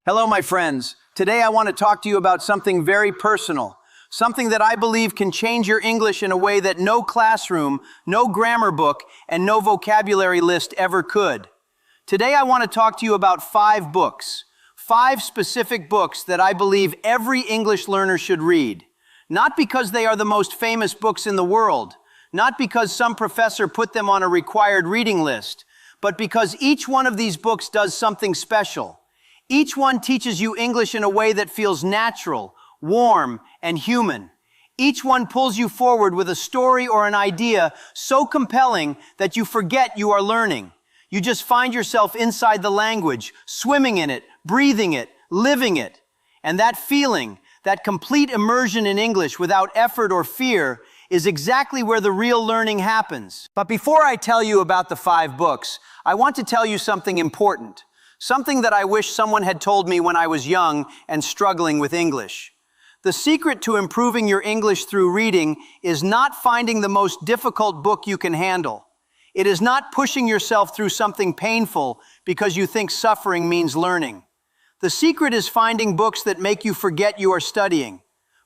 Hello, my friends. Today I want to talk to you about something very personal, something that I believe can change your English in a way that no classroom, no grammar book, and no vocabulary list ever could. Today I want to talk to you about 5 books, 5 specific books that I believe every English learner should read. Not because they are the most famous books in the world, not because some professor put them on a required reading list, but because each one of these books does something special. Each one teaches you English in a way that feels natural, warm, and human. Each one pulls you forward with a story or an idea so compelling that you forget you are learning. You just find yourself inside the language, swimming in it, breathing it, living it. And that feeling, that complete immersion in English without effort or fear, is exactly where the real learning happens. But before I tell you about the 5 books, I want to tell you something important. Something that I wish someone had told me when I was young and struggling with English. The secret to improving your English through reading is not finding the most difficult book you can handle. It is not pushing yourself through something painful because you think suffering means learning. The secret is finding books that make you forget you are studying.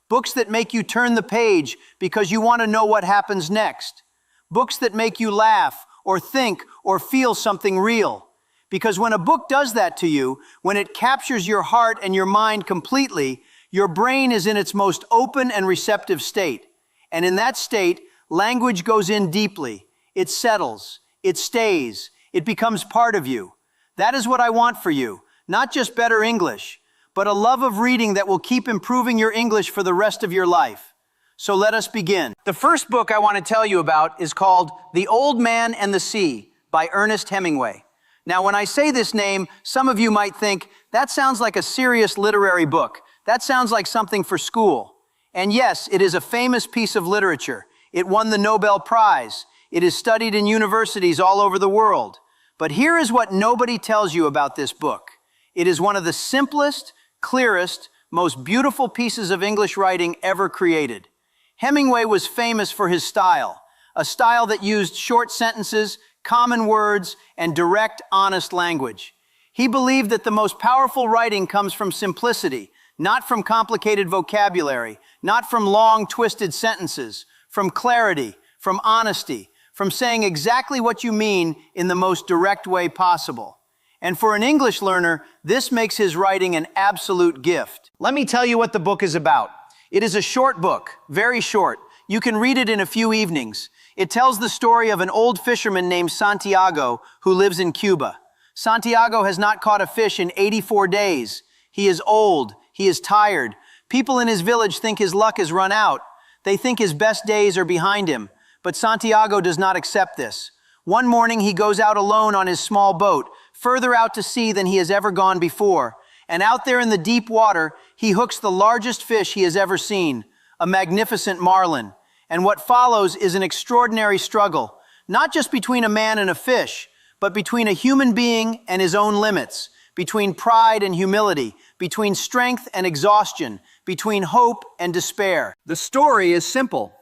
Books that make you turn the page because you want to know what happens next. Books that make you laugh or think or feel something real. Because when a book does that to you, when it captures your heart and your mind completely, your brain is in its most open and receptive state. And in that state, language goes in deeply. It settles. It stays. It becomes part of you. That is what I want for you. Not just better English, but a love of reading that will keep improving your English for the rest of your life. So let us begin. The first book I want to tell you about is called The Old Man and the Sea by Ernest Hemingway. Now, when I say this name, some of you might think, that sounds like a serious literary book. That sounds like something for school. And yes, it is a famous piece of literature. It won the Nobel Prize. It is studied in universities all over the world. But here is what nobody tells you about this book. It is one of the simplest, clearest, most beautiful pieces of English writing ever created. Hemingway was famous for his style, a style that used short sentences, common words, and direct, honest language. He believed that the most powerful writing comes from simplicity, not from complicated vocabulary, not from long, twisted sentences, from clarity, from honesty, from saying exactly what you mean in the most direct way possible. And for an English learner, this makes his writing an absolute gift. Let me tell you what the book is about. It is a short book, very short. You can read it in a few evenings. It tells the story of an old fisherman named Santiago who lives in Cuba. Santiago has not caught a fish in 84 days. He is old. He is tired. People in his village think his luck has run out. They think his best days are behind him. But Santiago does not accept this. One morning he goes out alone on his small boat, further out to sea than he has ever gone before. And out there in the deep water, he hooks the largest fish he has ever seen, a magnificent marlin. And what follows is an extraordinary struggle, not just between a man and a fish, but between a human being and his own limits, between pride and humility, between strength and exhaustion, between hope and despair. The story is simple,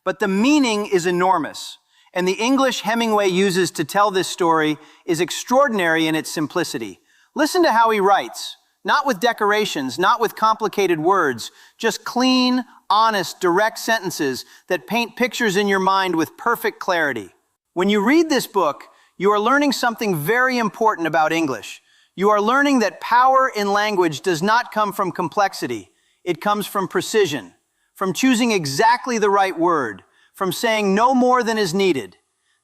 but the meaning is enormous. And the English Hemingway uses to tell this story is extraordinary in its simplicity. Listen to how he writes. Not with decorations, not with complicated words, just clean, honest, direct sentences that paint pictures in your mind with perfect clarity. When you read this book, you are learning something very important about English. You are learning that power in language does not come from complexity. It comes from precision, from choosing exactly the right word, from saying no more than is needed.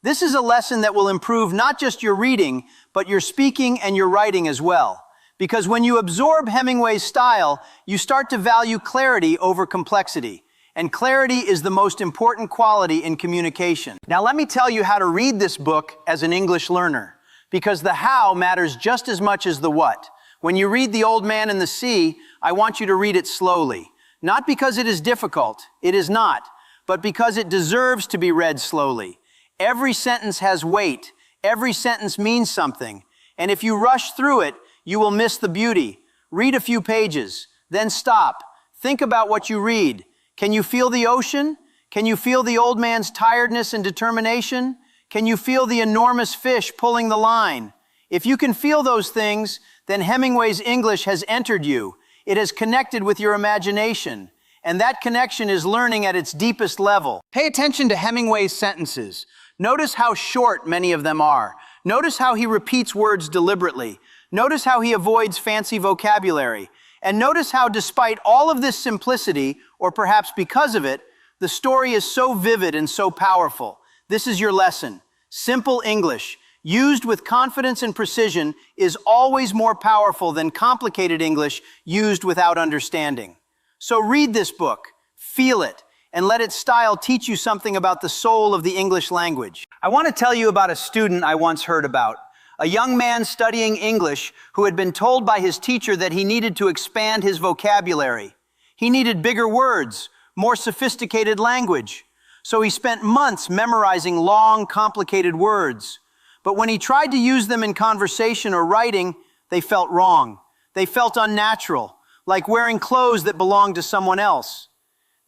This is a lesson that will improve not just your reading, but your speaking and your writing as well. Because when you absorb Hemingway's style, you start to value clarity over complexity. And clarity is the most important quality in communication. Now let me tell you how to read this book as an English learner. Because the how matters just as much as the what. When you read The Old Man and the Sea, I want you to read it slowly. Not because it is difficult, it is not, but because it deserves to be read slowly. Every sentence has weight. Every sentence means something. And if you rush through it, you will miss the beauty. Read a few pages, then stop. Think about what you read. Can you feel the ocean? Can you feel the old man's tiredness and determination? Can you feel the enormous fish pulling the line? If you can feel those things, then Hemingway's English has entered you. It has connected with your imagination, and that connection is learning at its deepest level. Pay attention to Hemingway's sentences. Notice how short many of them are. Notice how he repeats words deliberately. Notice how he avoids fancy vocabulary. And notice how, despite all of this simplicity, or perhaps because of it, the story is so vivid and so powerful. This is your lesson. Simple English, used with confidence and precision, is always more powerful than complicated English used without understanding. So read this book, feel it, and let its style teach you something about the soul of the English language. I want to tell you about a student I once heard about. A young man studying English who had been told by his teacher that he needed to expand his vocabulary. He needed bigger words, more sophisticated language. So he spent months memorizing long, complicated words. But when he tried to use them in conversation or writing, they felt wrong. They felt unnatural, like wearing clothes that belonged to someone else.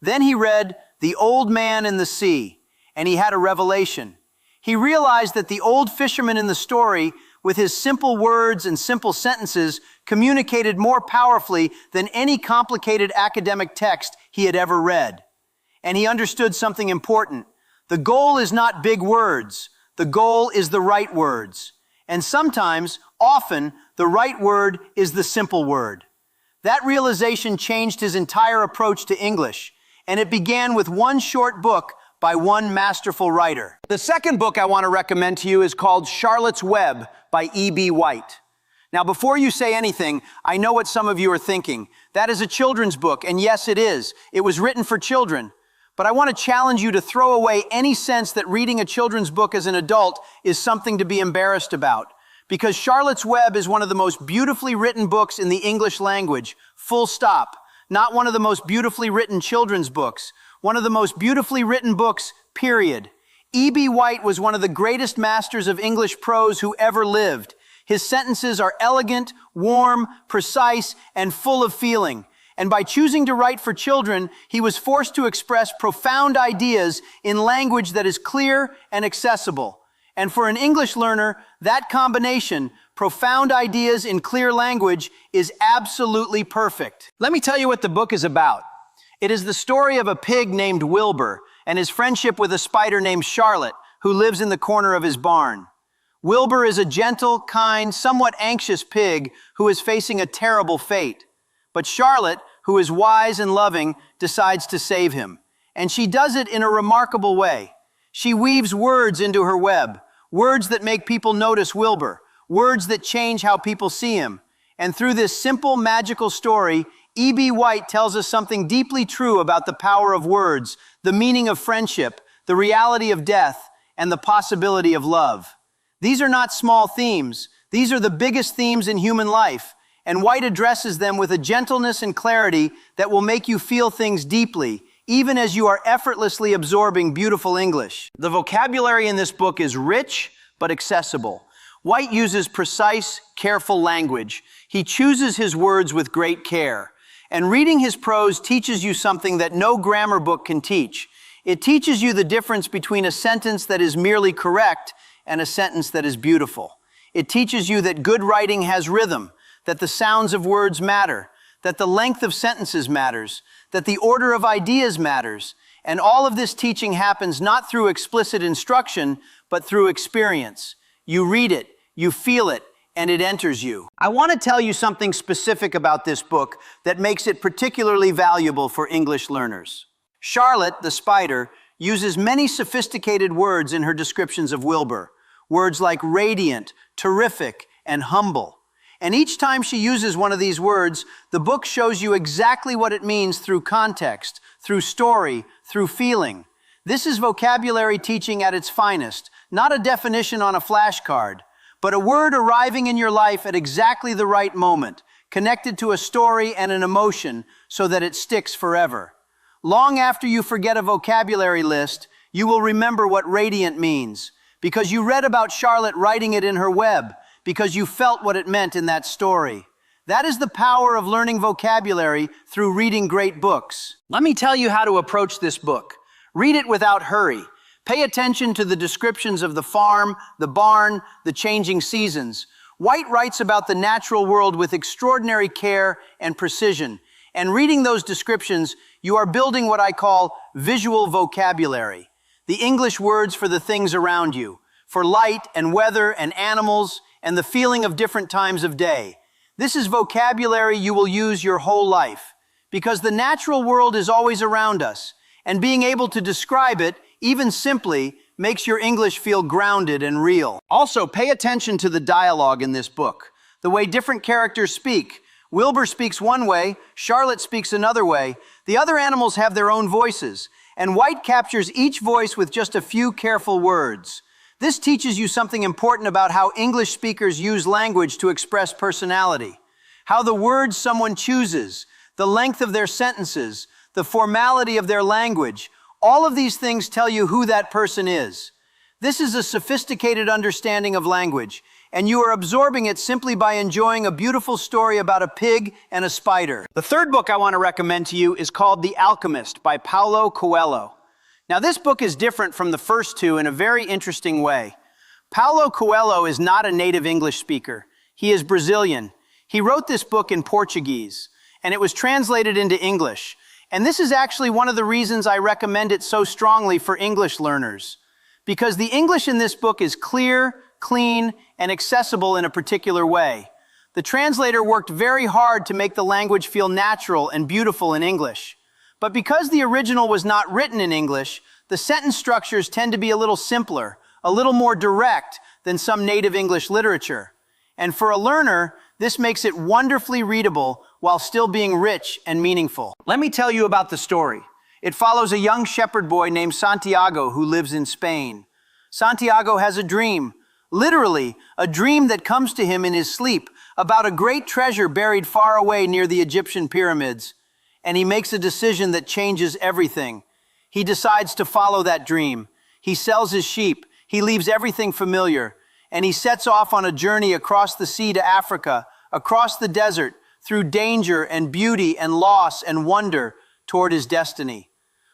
Then he read The Old Man and the Sea, and he had a revelation. He realized that the old fisherman in the story, with his simple words and simple sentences, communicated more powerfully than any complicated academic text he had ever read. And he understood something important. The goal is not big words. The goal is the right words. And sometimes, often, the right word is the simple word. That realization changed his entire approach to English, and it began with one short book by one masterful writer. The second book I want to recommend to you is called Charlotte's Web by E.B. White. Now, before you say anything, I know what some of you are thinking. That is a children's book, and yes, it is. It was written for children. But I want to challenge you to throw away any sense that reading a children's book as an adult is something to be embarrassed about. Because Charlotte's Web is one of the most beautifully written books in the English language, full stop. Not one of the most beautifully written children's books. One of the most beautifully written books, period. E.B. White was one of the greatest masters of English prose who ever lived. His sentences are elegant, warm, precise, and full of feeling. And by choosing to write for children, he was forced to express profound ideas in language that is clear and accessible. And for an English learner, that combination, profound ideas in clear language, is absolutely perfect. Let me tell you what the book is about. It is the story of a pig named Wilbur and his friendship with a spider named Charlotte, who lives in the corner of his barn. Wilbur is a gentle, kind, somewhat anxious pig who is facing a terrible fate. But Charlotte, who is wise and loving, decides to save him. And she does it in a remarkable way. She weaves words into her web, words that make people notice Wilbur, words that change how people see him. And through this simple, magical story, E.B. White tells us something deeply true about the power of words, the meaning of friendship, the reality of death, and the possibility of love. These are not small themes. These are the biggest themes in human life, and White addresses them with a gentleness and clarity that will make you feel things deeply, even as you are effortlessly absorbing beautiful English. The vocabulary in this book is rich but accessible. White uses precise, careful language. He chooses his words with great care. And reading his prose teaches you something that no grammar book can teach. It teaches you the difference between a sentence that is merely correct and a sentence that is beautiful. It teaches you that good writing has rhythm, that the sounds of words matter, that the length of sentences matters, that the order of ideas matters. And all of this teaching happens not through explicit instruction, but through experience. You read it, you feel it, and it enters you. I want to tell you something specific about this book that makes it particularly valuable for English learners. Charlotte, the spider, uses many sophisticated words in her descriptions of Wilbur. Words like radiant, terrific, and humble. And each time she uses one of these words, the book shows you exactly what it means through context, through story, through feeling. This is vocabulary teaching at its finest, not a definition on a flashcard, but a word arriving in your life at exactly the right moment, connected to a story and an emotion so that it sticks forever. Long after you forget a vocabulary list, you will remember what radiant means, because you read about Charlotte writing it in her web, because you felt what it meant in that story. That is the power of learning vocabulary through reading great books. Let me tell you how to approach this book. Read it without hurry. Pay attention to the descriptions of the farm, the barn, the changing seasons. White writes about the natural world with extraordinary care and precision, and reading those descriptions, you are building what I call visual vocabulary, the English words for the things around you, for light and weather and animals and the feeling of different times of day. This is vocabulary you will use your whole life, because the natural world is always around us, and being able to describe it, even simply, makes your English feel grounded and real. Also, pay attention to the dialogue in this book, the way different characters speak. Wilbur speaks one way, Charlotte speaks another way. The other animals have their own voices, and White captures each voice with just a few careful words. This teaches you something important about how English speakers use language to express personality, how the words someone chooses, the length of their sentences, the formality of their language, all of these things tell you who that person is. This is a sophisticated understanding of language, and you are absorbing it simply by enjoying a beautiful story about a pig and a spider. The third book I want to recommend to you is called The Alchemist by Paulo Coelho. Now, this book is different from the first two in a very interesting way. Paulo Coelho is not a native English speaker. He is Brazilian. He wrote this book in Portuguese, and it was translated into English. And this is actually one of the reasons I recommend it so strongly for English learners, because the English in this book is clear, clean, and accessible in a particular way. The translator worked very hard to make the language feel natural and beautiful in English. But because the original was not written in English, the sentence structures tend to be a little simpler, a little more direct than some native English literature. And for a learner, this makes it wonderfully readable while still being rich and meaningful. Let me tell you about the story. It follows a young shepherd boy named Santiago who lives in Spain. Santiago has a dream, literally a dream that comes to him in his sleep about a great treasure buried far away near the Egyptian pyramids. And he makes a decision that changes everything. He decides to follow that dream. He sells his sheep. He leaves everything familiar. And he sets off on a journey across the sea to Africa, across the desert, through danger and beauty and loss and wonder toward his destiny.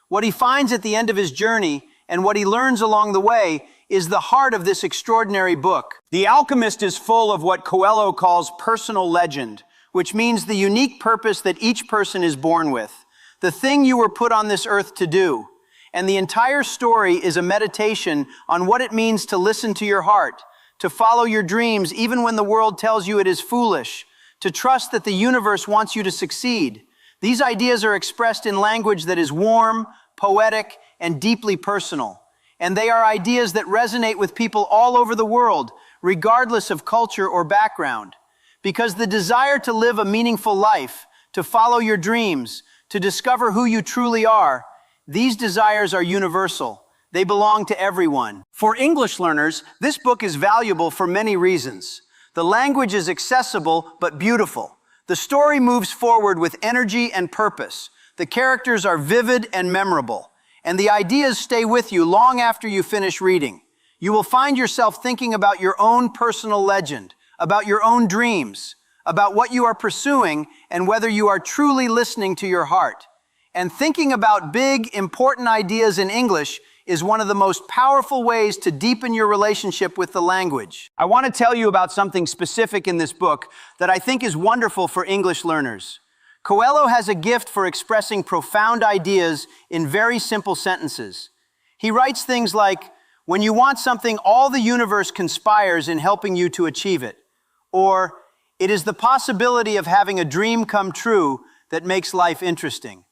What he finds at the end of his journey and what he learns along the way is the heart of this extraordinary book. The Alchemist is full of what Coelho calls personal legend, which means the unique purpose that each person is born with, the thing you were put on this earth to do. And the entire story is a meditation on what it means to listen to your heart, to follow your dreams even when the world tells you it is foolish, to trust that the universe wants you to succeed. These ideas are expressed in language that is warm, poetic, and deeply personal. And they are ideas that resonate with people all over the world, regardless of culture or background. Because the desire to live a meaningful life, to follow your dreams, to discover who you truly are, these desires are universal. They belong to everyone. For English learners, this book is valuable for many reasons. The language is accessible but beautiful. The story moves forward with energy and purpose. The characters are vivid and memorable. And the ideas stay with you long after you finish reading. You will find yourself thinking about your own personal legend, about your own dreams, about what you are pursuing, and whether you are truly listening to your heart. And thinking about big, important ideas in English is one of the most powerful ways to deepen your relationship with the language. I want to tell you about something specific in this book that I think is wonderful for English learners. Coelho has a gift for expressing profound ideas in very simple sentences. He writes things like, "When you want something, all the universe conspires in helping you to achieve it." Or, "It is the possibility of having a dream come true that makes life interesting."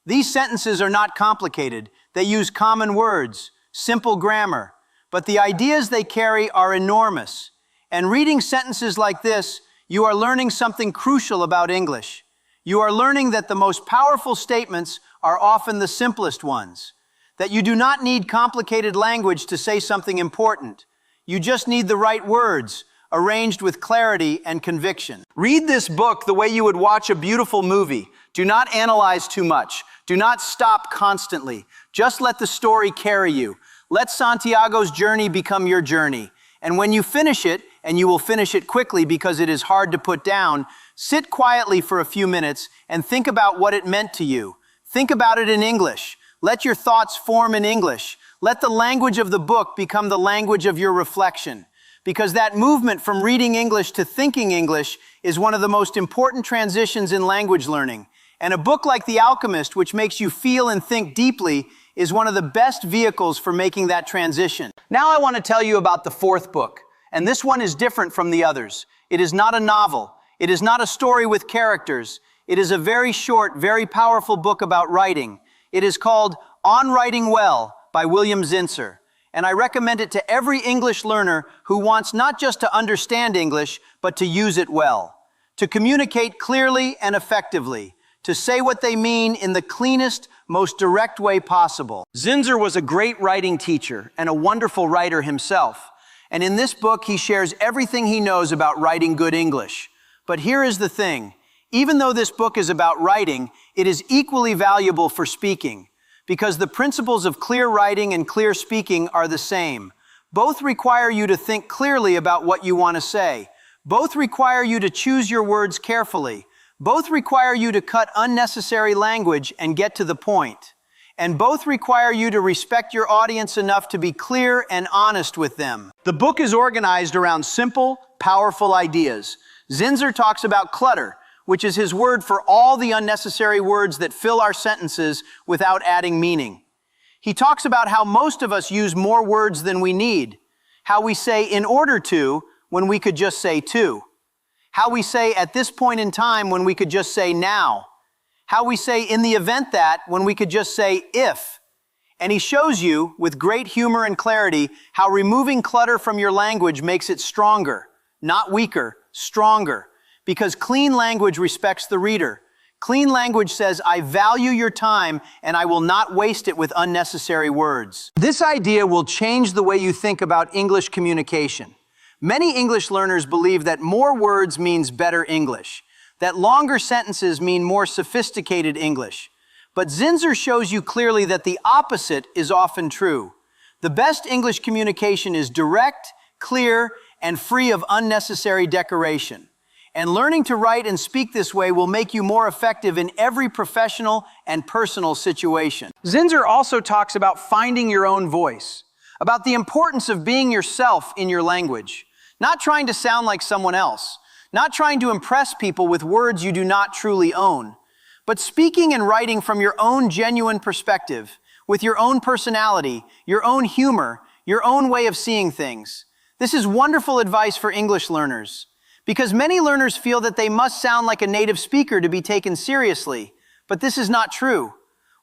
These sentences are not complicated. They use common words, simple grammar, but the ideas they carry are enormous. And reading sentences like this, you are learning something crucial about English. You are learning that the most powerful statements are often the simplest ones, that you do not need complicated language to say something important. You just need the right words, arranged with clarity and conviction. Read this book the way you would watch a beautiful movie. Do not analyze too much. Do not stop constantly. Just let the story carry you. Let Santiago's journey become your journey. And when you finish it, and you will finish it quickly because it is hard to put down, sit quietly for a few minutes and think about what it meant to you. Think about it in English. Let your thoughts form in English. Let the language of the book become the language of your reflection. because that movement from reading English to thinking English is one of the most important transitions in language learning. And a book like The Alchemist, which makes you feel and think deeply, is one of the best vehicles for making that transition. Now I want to tell you about the fourth book, and this one is different from the others. It is not a novel. It is not a story with characters. It is a very short, very powerful book about writing. It is called On Writing Well by William Zinsser. And I recommend it to every English learner who wants not just to understand English, but to use it well, to communicate clearly and effectively, to say what they mean in the cleanest, most direct way possible. Zinsser was a great writing teacher and a wonderful writer himself. And in this book, he shares everything he knows about writing good English. But here is the thing. Even though this book is about writing, it is equally valuable for speaking, because the principles of clear writing and clear speaking are the same. Both require you to think clearly about what you want to say. Both require you to choose your words carefully. Both require you to cut unnecessary language and get to the point. And both require you to respect your audience enough to be clear and honest with them. The book is organized around simple, powerful ideas. Zinsser talks about clutter, which is his word for all the unnecessary words that fill our sentences without adding meaning. He talks about how most of us use more words than we need, how we say in order to when we could just say to, how we say at this point in time when we could just say now, how we say in the event that when we could just say if. And he shows you, with great humor and clarity, how removing clutter from your language makes it stronger, not weaker, stronger. Because clean language respects the reader. Clean language says, I value your time and I will not waste it with unnecessary words. This idea will change the way you think about English communication. Many English learners believe that more words means better English, that longer sentences mean more sophisticated English. But Zinsser shows you clearly that the opposite is often true. The best English communication is direct, clear, and free of unnecessary decoration. And learning to write and speak this way will make you more effective in every professional and personal situation. Zinsser also talks about finding your own voice, about the importance of being yourself in your language, not trying to sound like someone else, not trying to impress people with words you do not truly own, but speaking and writing from your own genuine perspective, with your own personality, your own humor, your own way of seeing things. This is wonderful advice for English learners. Because many learners feel that they must sound like a native speaker to be taken seriously, but this is not true.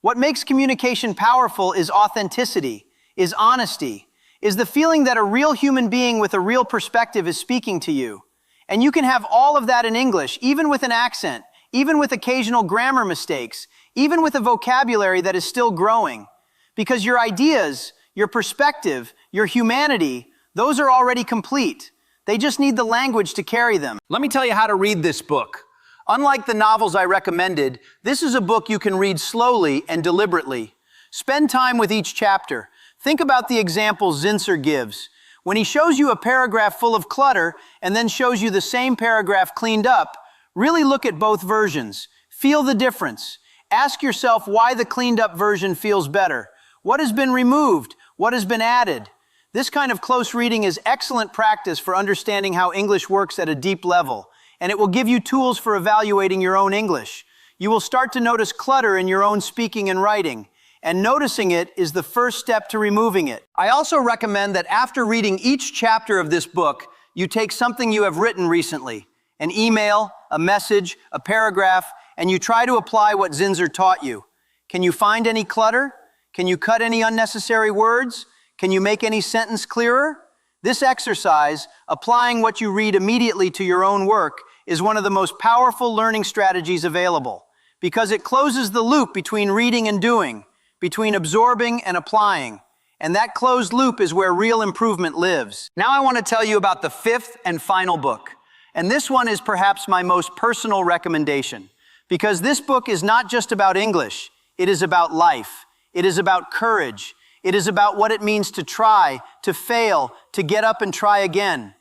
What makes communication powerful is authenticity, is honesty, is the feeling that a real human being with a real perspective is speaking to you. And you can have all of that in English, even with an accent, even with occasional grammar mistakes, even with a vocabulary that is still growing. Because your ideas, your perspective, your humanity, those are already complete. They just need the language to carry them. Let me tell you how to read this book. Unlike the novels I recommended, this is a book you can read slowly and deliberately. Spend time with each chapter. Think about the examples Zinsser gives. When he shows you a paragraph full of clutter and then shows you the same paragraph cleaned up, really look at both versions. Feel the difference. Ask yourself why the cleaned up version feels better. What has been removed? What has been added? This kind of close reading is excellent practice for understanding how English works at a deep level, and it will give you tools for evaluating your own English. You will start to notice clutter in your own speaking and writing, and noticing it is the first step to removing it. I also recommend that after reading each chapter of this book, you take something you have written recently, an email, a message, a paragraph, and you try to apply what Zinsser taught you. Can you find any clutter? Can you cut any unnecessary words? Can you make any sentence clearer? This exercise, applying what you read immediately to your own work, is one of the most powerful learning strategies available, because it closes the loop between reading and doing, between absorbing and applying. And that closed loop is where real improvement lives. Now I want to tell you about the fifth and final book. And this one is perhaps my most personal recommendation, because this book is not just about English. It is about life. It is about courage. It is about what it means to try, to fail, to get up and try again.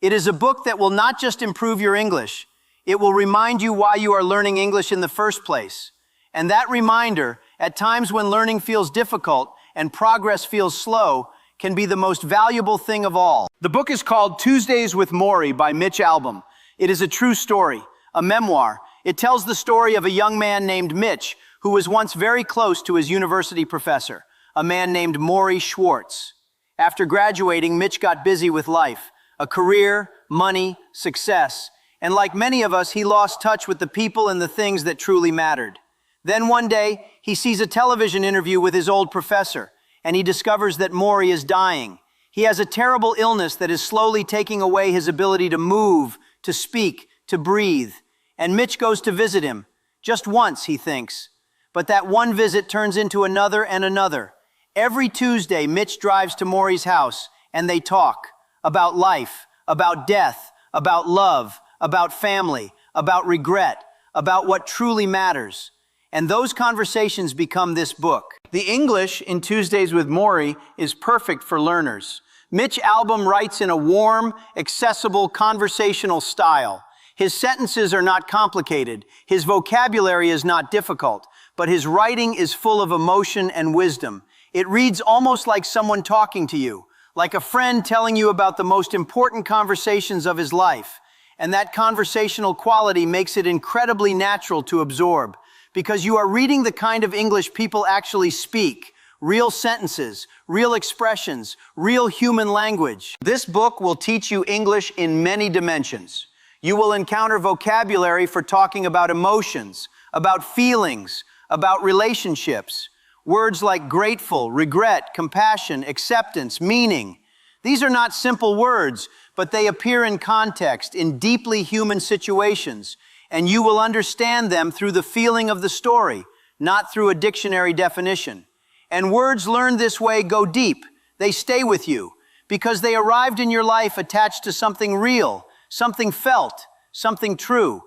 It is a book that will not just improve your English. It will remind you why you are learning English in the first place. And that reminder, at times when learning feels difficult and progress feels slow, can be the most valuable thing of all. The book is called Tuesdays with Morrie by Mitch Albom. It is a true story, a memoir. It tells the story of a young man named Mitch who was once very close to his university professor, a man named Morrie Schwartz. After graduating, Mitch got busy with life, a career, money, success, and like many of us, he lost touch with the people and the things that truly mattered. Then one day, he sees a television interview with his old professor, and he discovers that Morrie is dying. He has a terrible illness that is slowly taking away his ability to move, to speak, to breathe. And Mitch goes to visit him, just once, he thinks. But that one visit turns into another and another. Every Tuesday, Mitch drives to Morrie's house, and they talk about life, about death, about love, about family, about regret, about what truly matters. And those conversations become this book. The English in Tuesdays with Morrie is perfect for learners. Mitch Albom writes in a warm, accessible, conversational style. His sentences are not complicated. His vocabulary is not difficult, but his writing is full of emotion and wisdom. It reads almost like someone talking to you, like a friend telling you about the most important conversations of his life. And that conversational quality makes it incredibly natural to absorb, because you are reading the kind of English people actually speak, real sentences, real expressions, real human language. This book will teach you English in many dimensions. You will encounter vocabulary for talking about emotions, about feelings, about relationships. Words like grateful, regret, compassion, acceptance, meaning. These are not simple words, but they appear in context, in deeply human situations, and you will understand them through the feeling of the story, not through a dictionary definition. And words learned this way go deep. They stay with you, because they arrived in your life attached to something real, something felt, something true.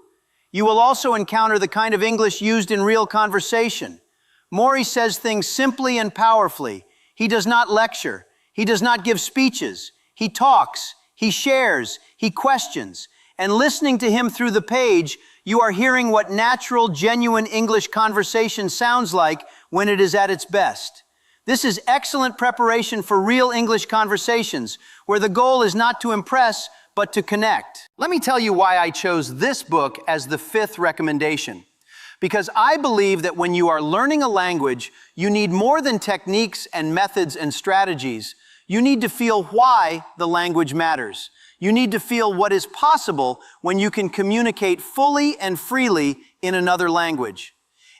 You will also encounter the kind of English used in real conversation. Morrie says things simply and powerfully. He does not lecture. He does not give speeches. He talks. He shares. He questions. And listening to him through the page, you are hearing what natural, genuine English conversation sounds like when it is at its best. This is excellent preparation for real English conversations, where the goal is not to impress, but to connect. Let me tell you why I chose this book as the 5th recommendation. Because I believe that when you are learning a language, you need more than techniques and methods and strategies. You need to feel why the language matters. You need to feel what is possible when you can communicate fully and freely in another language.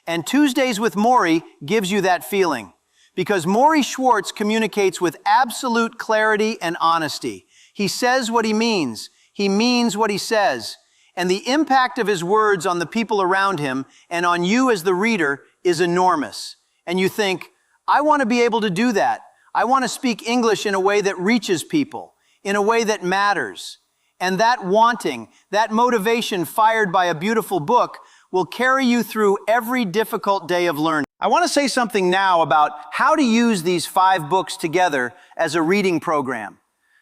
And Tuesdays with Morrie gives you that feeling. Because Morrie Schwartz communicates with absolute clarity and honesty. He says what he means. He means what he says. And the impact of his words on the people around him and on you as the reader is enormous. And you think, I want to be able to do that. I want to speak English in a way that reaches people, in a way that matters. And that wanting, that motivation fired by a beautiful book will carry you through every difficult day of learning. I want to say something now about how to use these 5 books together as a reading program.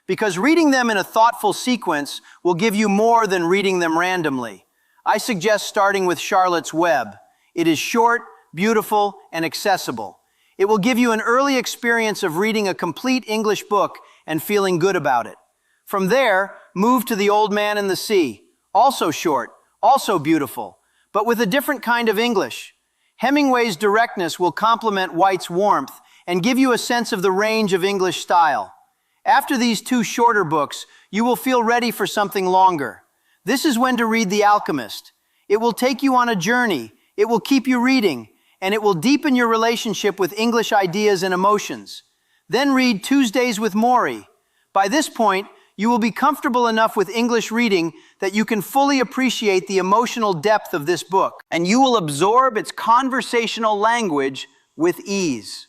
Because reading them in a thoughtful sequence will give you more than reading them randomly. I suggest starting with Charlotte's Web. It is short, beautiful, and accessible. It will give you an early experience of reading a complete English book and feeling good about it. From there, move to The Old Man and the Sea. Also short, also beautiful, but with a different kind of English. Hemingway's directness will complement White's warmth and give you a sense of the range of English style. After these 2 shorter books, you will feel ready for something longer. This is when to read The Alchemist. It will take you on a journey. It will keep you reading, and it will deepen your relationship with English ideas and emotions. Then read Tuesdays with Morrie. By this point, you will be comfortable enough with English reading that you can fully appreciate the emotional depth of this book, and you will absorb its conversational language with ease.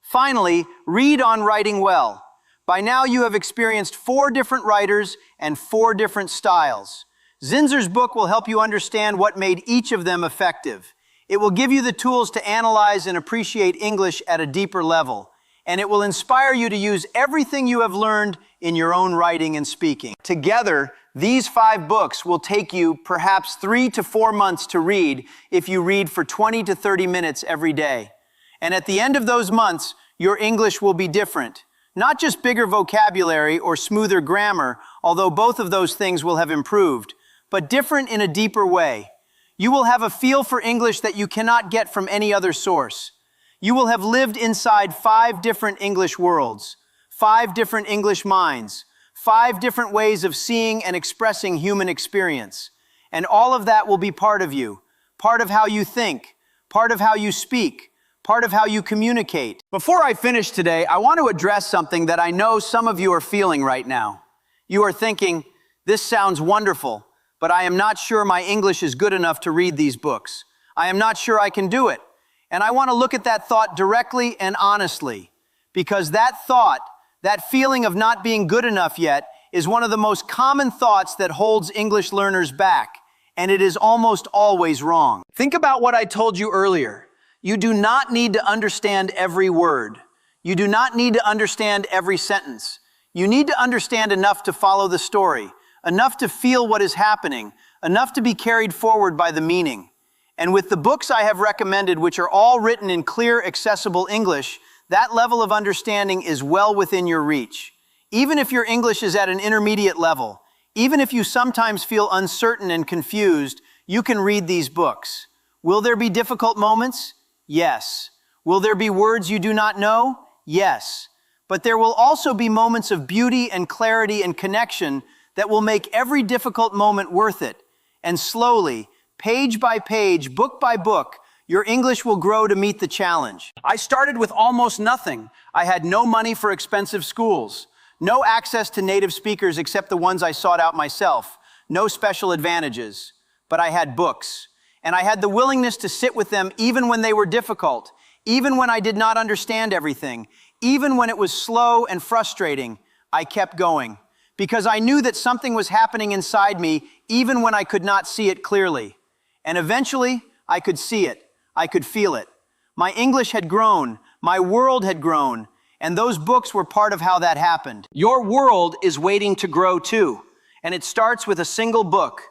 Finally, read on writing well. By now, you have experienced 4 different writers and 4 different styles. Zinzer's book will help you understand what made each of them effective. It will give you the tools to analyze and appreciate English at a deeper level, and it will inspire you to use everything you have learned in your own writing and speaking. Together, these 5 books will take you perhaps 3 to 4 months to read if you read for 20 to 30 minutes every day. And at the end of those months, your English will be different. Not just bigger vocabulary or smoother grammar, although both of those things will have improved, but different in a deeper way. You will have a feel for English that you cannot get from any other source. You will have lived inside 5 different English worlds, 5 different English minds, 5 different ways of seeing and expressing human experience. And all of that will be part of you, part of how you think, part of how you speak, part of how you communicate. Before I finish today, I want to address something that I know some of you are feeling right now. You are thinking, this sounds wonderful, but I am not sure my English is good enough to read these books. I am not sure I can do it. And I want to look at that thought directly and honestly, because that thought, that feeling of not being good enough yet, is one of the most common thoughts that holds English learners back, and it is almost always wrong. Think about what I told you earlier. You do not need to understand every word. You do not need to understand every sentence. You need to understand enough to follow the story, enough to feel what is happening, enough to be carried forward by the meaning. And with the books I have recommended, which are all written in clear, accessible English, that level of understanding is well within your reach. Even if your English is at an intermediate level, even if you sometimes feel uncertain and confused, you can read these books. Will there be difficult moments? Yes. Will there be words you do not know? Yes. But there will also be moments of beauty and clarity and connection that will make every difficult moment worth it. And slowly, page by page, book by book, your English will grow to meet the challenge. I started with almost nothing. I had no money for expensive schools, no access to native speakers except the ones I sought out myself, no special advantages. But I had books, and I had the willingness to sit with them even when they were difficult, even when I did not understand everything, even when it was slow and frustrating. I kept going, because I knew that something was happening inside me even when I could not see it clearly. And eventually, I could see it. I could feel it. My English had grown. My world had grown. And those books were part of how that happened. Your world is waiting to grow too. And it starts with a single book,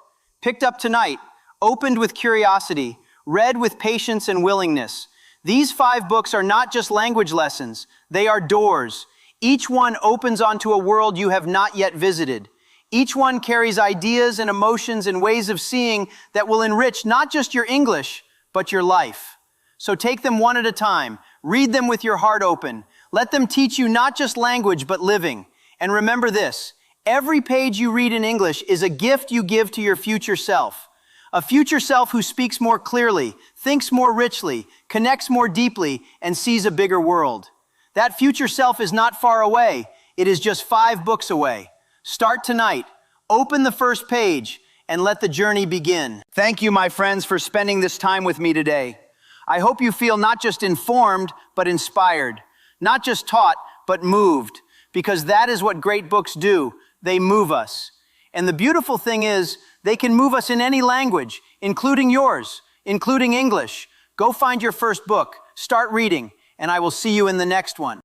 picked up tonight, opened with curiosity, read with patience and willingness. These 5 books are not just language lessons. They are doors. Each one opens onto a world you have not yet visited. Each one carries ideas and emotions and ways of seeing that will enrich not just your English, but your life. So take them one at a time. Read them with your heart open. Let them teach you not just language, but living. And remember this, every page you read in English is a gift you give to your future self. A future self who speaks more clearly, thinks more richly, connects more deeply, and sees a bigger world. That future self is not far away. It is just 5 books away. Start tonight, open the first page, and let the journey begin. Thank you, my friends, for spending this time with me today. I hope you feel not just informed, but inspired. Not just taught, but moved. Because that is what great books do. They move us. And the beautiful thing is, they can move us in any language, including yours, including English. Go find your first book, start reading, and I will see you in the next one.